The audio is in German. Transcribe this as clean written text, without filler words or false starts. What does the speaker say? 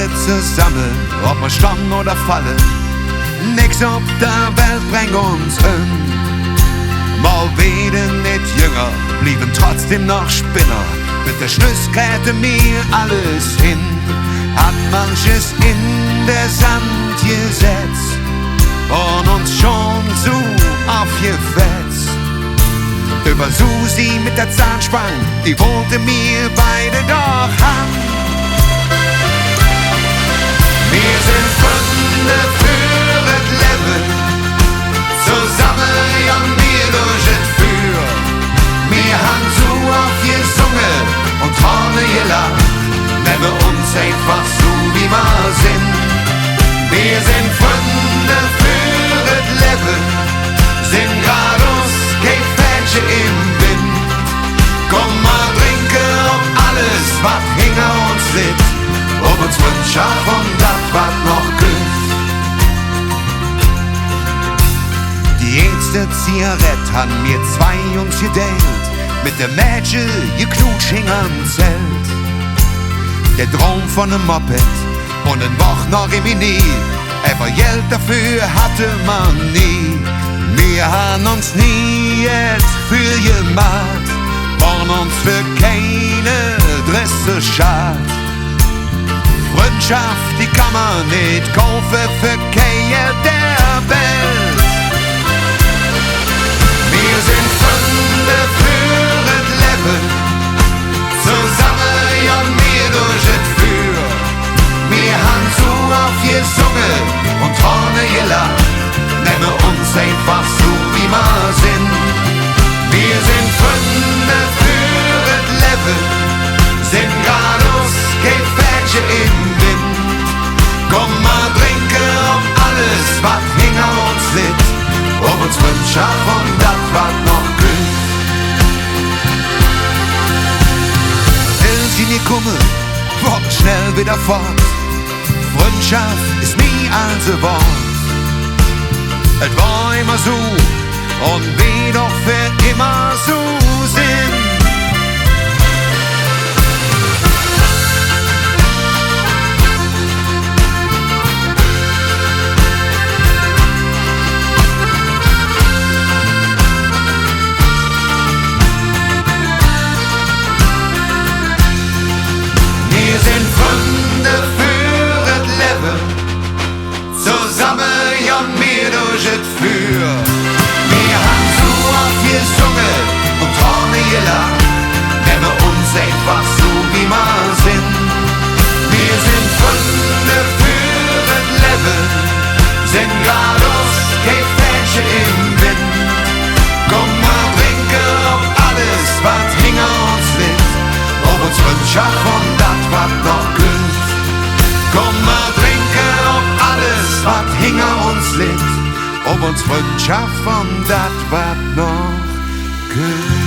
alle zusammen, ob wir standen oder fallen. Nix auf der Welt bringt uns um. Mal werden nicht jünger, blieben trotzdem noch Spinner. Mit der Schnüsskette mir alles hin, hat manches in der Sand gesetzt und uns schon so aufgefetzt. Über Susi mit der Zahnspange, die wollte mir beide doch haben. Wir sind Freunde für das Leben, zusammen ja wir durch das Feuer. Wir haben so aufgesungen und vorne gelacht, nehmen uns einfach so wie wir sind. Wir sind Freunde für das Leben, sind geradeaus kein Fähnchen im Wind. Komm mal trinke auf alles, was hinter uns liegt, ob uns Freundschaft und das, was noch küsst. Die erste Zigarette haben mir zwei uns gedealt, mit der Mädchen geknutscht hing am Zelt. Der Traum von nem Moped und ein Woch noch im Mini, aber Geld dafür hatte man nie. Wir haben uns nie jetzt für gemacht, waren uns für keine Dresse schad. Freundschaft, die kann man nicht kaufen für keine der Welt. Wir sind Freunde für das Leben, zusammen ja wir durch das Feuer. Wir haben so aufgesungen und vorne gelacht, nehmen uns einfach so wie wir sind. Wir sind Freunde für das Leben, sind geradeaus kein Fähnchen im Wind. Komm mal trinke auf alles, was hinter uns liegt, ob uns Freundschaft und das, was noch küsst. Will sie nie kommen, fort schnell wieder fort. Freundschaft ist nie also Wort. Es war immer so und wird doch für immer so sind. Wir sind Freunde für das Leben, zusammen ja wir durch das Feuer. Wir haben so oft gesungen und vorne gelacht, nehmen uns einfach so wie wir sind. Wir sind Freunde für das Leben, sind geradeaus kein Fähnchen im Wind. Komm mal trinke auf alles, was hinter uns liegt, ob uns Freundschaft und das, was noch küsst. Komm mal trinke auf alles, was hinter uns liegt, ob uns Freundschaft und das, was noch küsst.